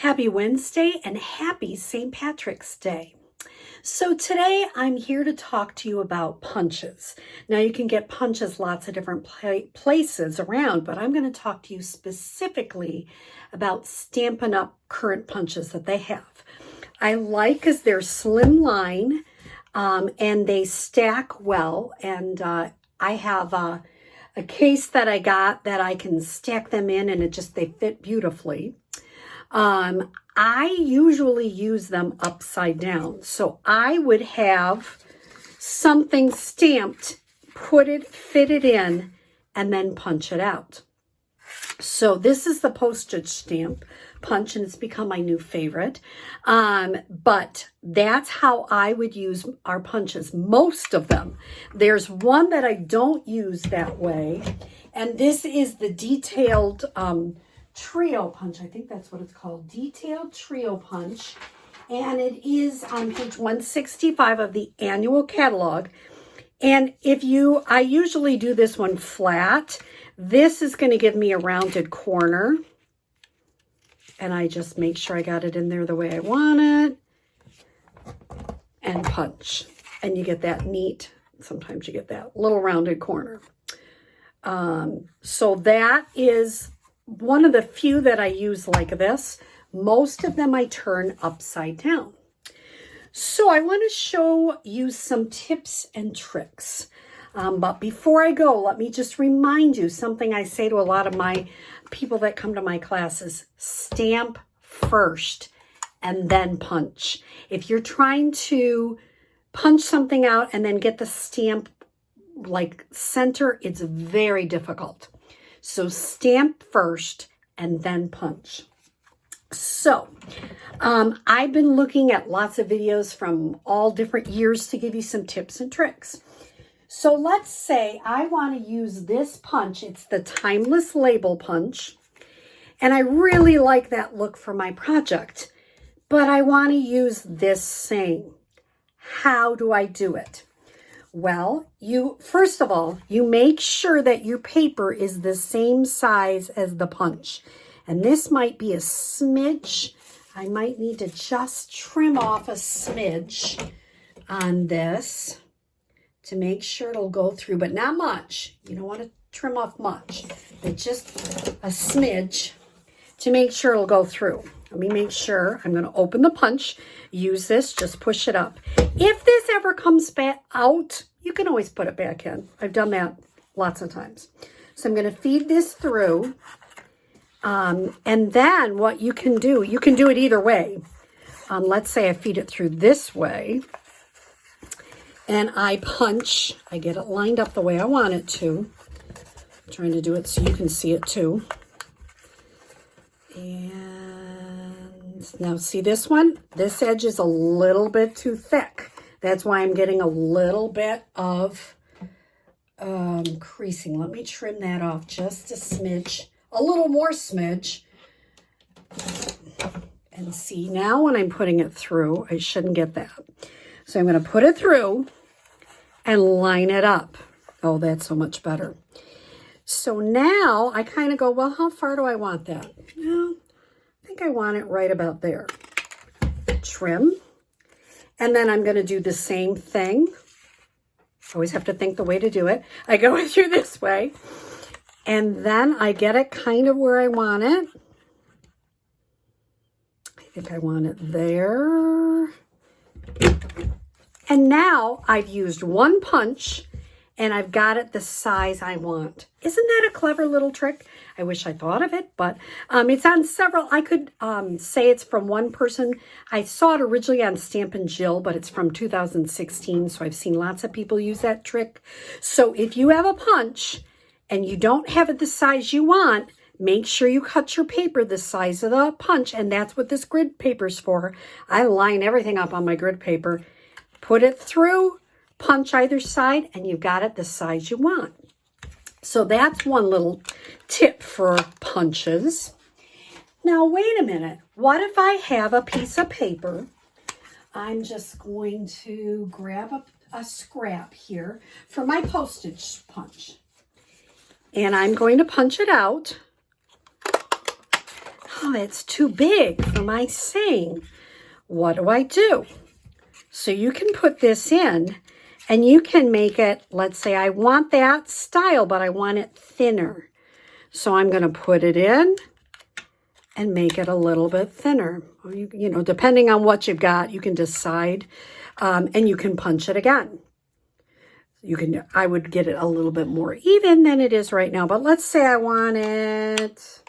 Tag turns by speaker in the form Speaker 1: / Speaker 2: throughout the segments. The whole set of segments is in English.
Speaker 1: Happy Wednesday and happy St. Patrick's Day. So today I'm here to talk to you about punches. Now you can get punches lots of different places around, but I'm going to talk to you specifically about Stampin' Up! Current punches that they have. I like because they're slimline and they stack well, and I have a case that I got that I can stack them in, and they fit beautifully. I usually use them upside down. So I would have something stamped, fit it in, and then punch it out. So this is the postage stamp punch, and it's become my new favorite. But that's how I would use our punches, most of them. There's one that I don't use that way, and this is the detailed trio punch. I think that's what it's called, detailed trio punch, and it is on page 165 of the annual catalog. And I usually do this one flat. This is going to give me a rounded corner, and I just make sure I got it in there the way I want it, and punch, and you get that neat, sometimes you get that little rounded corner. So that is one of the few that I use like this. Most of them I turn upside down. So I want to show you some tips and tricks. But before I go, let me just remind you something I say to a lot of my people that come to my classes: stamp first and then punch. If you're trying to punch something out and then get the stamp like center, it's very difficult. So stamp first and then punch. So I've been looking at lots of videos from all different years to give you some tips and tricks. So let's say I want to use this punch. It's the Timeless Label Punch. And I really like that look for my project. But I want to use this same. How do I do it? Well, first of all, you make sure that your paper is the same size as the punch. And this might be a smidge. I might need to just trim off a smidge on this to make sure it'll go through, but not much. You don't want to trim off much, but just a smidge to make sure it'll go through. Let me make sure. I'm going to open the punch, use this, just push it up. If this ever comes back out, you can always put it back in. I've done that lots of times. So I'm going to feed this through. And then what you can do it either way. Let's say I feed it through this way. And I punch. I get it lined up the way I want it to. I'm trying to do it so you can see it too. And now see this one? This edge is a little bit too thick. That's why I'm getting a little bit of creasing. Let me trim that off just a smidge, a little more smidge. And see, now when I'm putting it through, I shouldn't get that. So I'm going to put it through and line it up. Oh, that's so much better. So now I kind of go, well, how far do I want that? Well, I think I want it right about there. Trim. And then I'm going to do the same thing. Always have to think the way to do it. I go through this way. And then I get it kind of where I want it. I think I want it there. And now I've used one punch and I've got it the size I want. Isn't that a clever little trick? I wish I thought of it, but it's on several. I could say it's from one person. I saw it originally on Stampin' Jill, but it's from 2016, so I've seen lots of people use that trick. So if you have a punch and you don't have it the size you want, make sure you cut your paper the size of the punch, and that's what this grid paper's for. I line everything up on my grid paper, put it through, punch either side, and you've got it the size you want. So that's one little tip for punches. Now, wait a minute. What if I have a piece of paper? I'm just going to grab a scrap here for my postage punch. And I'm going to punch it out. oh, it's too big for my saying. What do I do? So you can put this in and you can make it, let's say I want that style, but I want it thinner. So I'm going to put it in and make it a little bit thinner. You know, depending on what you've got, you can decide, and you can punch it again. I would get it a little bit more even than it is right now, but let's say I want it.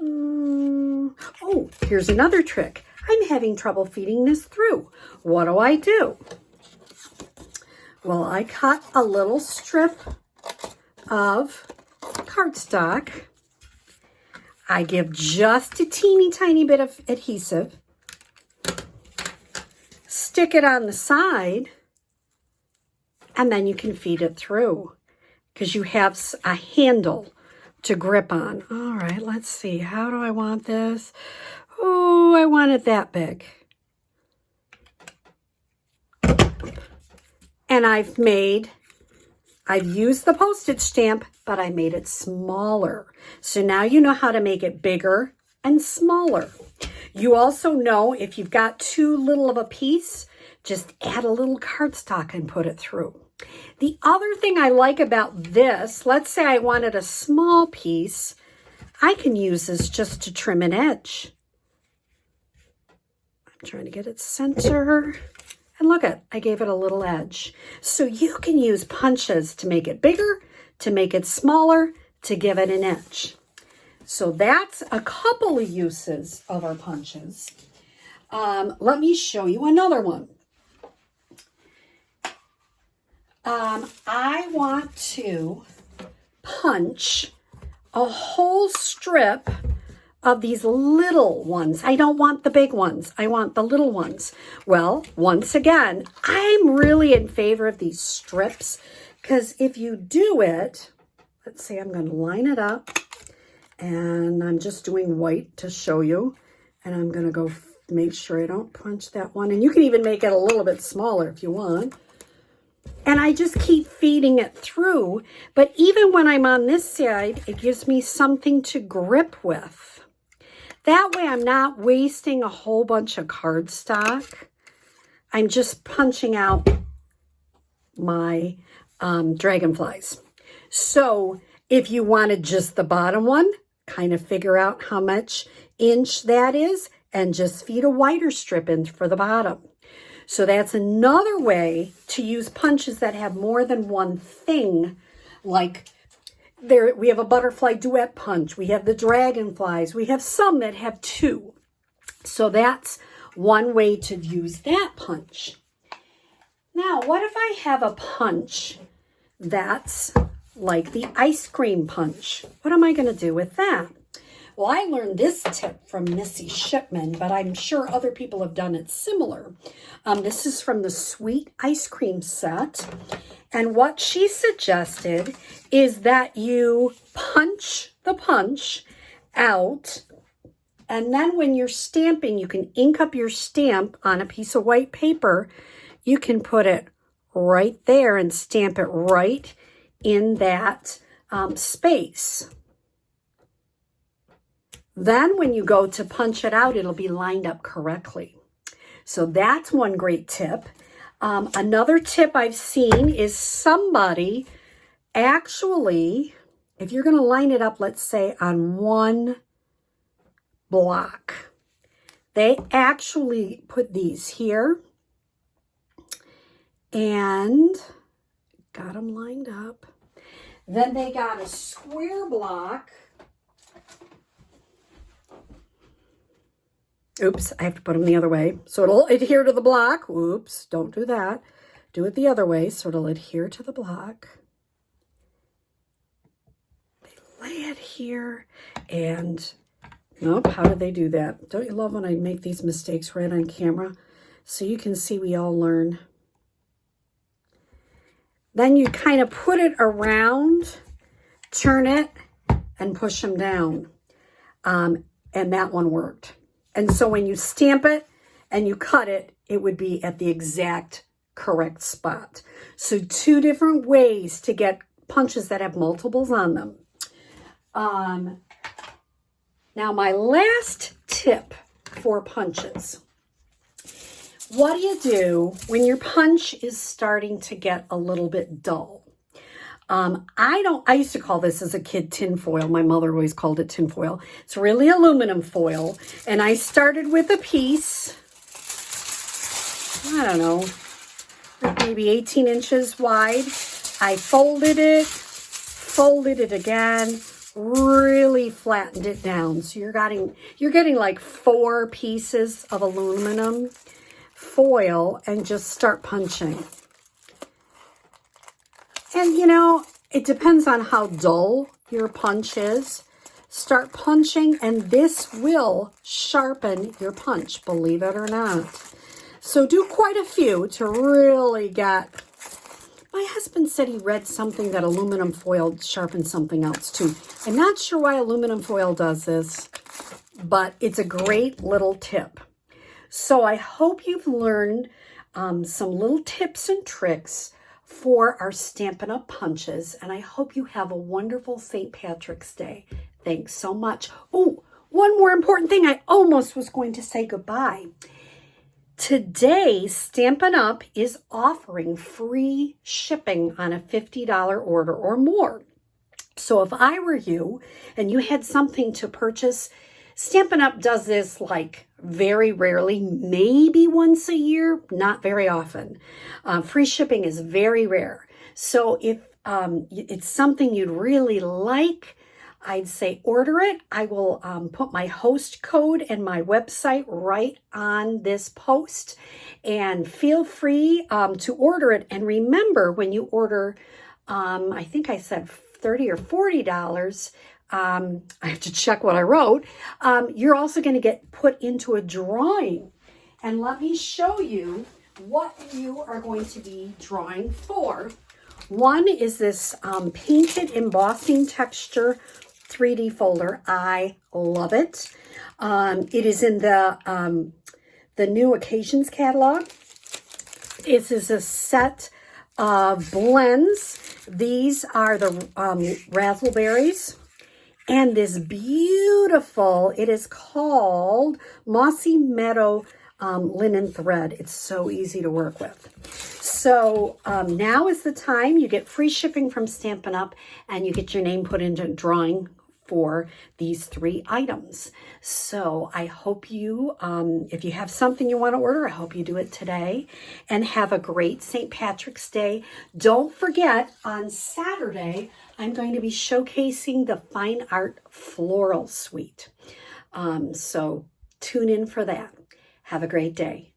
Speaker 1: Oh, here's another trick. I'm having trouble feeding this through. What do? Well, I cut a little strip of cardstock. I give just a teeny tiny bit of adhesive. Stick it on the side, and then you can feed it through because you have a handle to grip on. All right, let's see. How do I want this? Oh, I want it that big. And I've used the postage stamp, but I made it smaller. So now you know how to make it bigger and smaller. You also know if you've got too little of a piece, just add a little cardstock and put it through. The other thing I like about this, let's say I wanted a small piece, I can use this just to trim an edge. I'm trying to get it center. And look I gave it a little edge. So you can use punches to make it bigger, to make it smaller, to give it an edge. So that's a couple of uses of our punches. Let me show you another one. I want to punch a whole strip of these little ones. I don't want the big ones. I want the little ones. Well, once again, I'm really in favor of these strips because if you do it, let's say I'm going to line it up and I'm just doing white to show you. And I'm going to go make sure I don't punch that one. And you can even make it a little bit smaller if you want. And I just keep feeding it through. But even when I'm on this side, it gives me something to grip with. That way I'm not wasting a whole bunch of cardstock. I'm just punching out my dragonflies. So if you wanted just the bottom one, kind of figure out how much inch that is and just feed a wider strip in for the bottom. So that's another way to use punches that have more than one thing. Like there, we have a butterfly duet punch. We have the dragonflies. We have some that have two. So that's one way to use that punch. Now, what if I have a punch that's like the ice cream punch? What am I going to do with that? Well, I learned this tip from Missy Shipman, but I'm sure other people have done it similar. This is from the Sweet Ice Cream set. And what she suggested is that you punch the punch out. And then when you're stamping, you can ink up your stamp on a piece of white paper. You can put it right there and stamp it right in that space. Then when you go to punch it out, it'll be lined up correctly. So that's one great tip. Another tip I've seen is somebody actually, if you're going to line it up, let's say on one block, they actually put these here and got them lined up. Then they got a square block. Oops, I have to put them the other way. So it'll adhere to the block. Oops, don't do that. Do it the other way so it'll adhere to the block. They lay it here and, nope, how did they do that? Don't you love when I make these mistakes right on camera? So you can see we all learn. Then you kind of put it around, turn it, and push them down. And that one worked. And so when you stamp it and you cut it, it would be at the exact correct spot. So two different ways to get punches that have multiples on them. Now Now my last tip for punches. What do you do when your punch is starting to get a little bit dull? I used to call this as a kid tin foil. My mother always called it tin foil. It's really aluminum foil. And I started with a piece, I don't know, maybe 18 inches wide. I folded it again, really flattened it down. So you're getting like 4 pieces of aluminum foil and just start punching. And you know, it depends on how dull your punch is. Start punching and this will sharpen your punch, believe it or not. So do quite a few to really get... My husband said he read something that aluminum foil sharpens something else too. I'm not sure why aluminum foil does this, but it's a great little tip. So I hope you've learned some little tips and tricks for our Stampin' Up! Punches, and I hope you have a wonderful St. Patrick's Day. Thanks so much. Oh, one more important thing. I almost was going to say goodbye. Today, Stampin' Up! Is offering free shipping on a $50 order or more. So if I were you and you had something to purchase, Stampin' Up! Does this like very rarely, maybe once a year, not very often. Free shipping is very rare. So if it's something you'd really like, I'd say order it. I will put my host code and my website right on this post. And feel free to order it. And remember, when you order, I think I said $30 or $40, I have to check what I wrote. You're also going to get put into a drawing. And let me show you what you are going to be drawing for. One is this painted embossing texture 3D folder. I love it. It is in the New Occasions catalog. This is a set of blends. These are the razzleberries. And this beautiful, it is called Mossy Meadow linen thread. It's so easy to work with. So now is the time. You get free shipping from Stampin' Up! And you get your name put into a drawing for these 3 items. So I hope you, if you have something you want to order, I hope you do it today. And have a great St. Patrick's Day. Don't forget, on Saturday, I'm going to be showcasing the Fine Art Floral Suite. So tune in for that. Have a great day.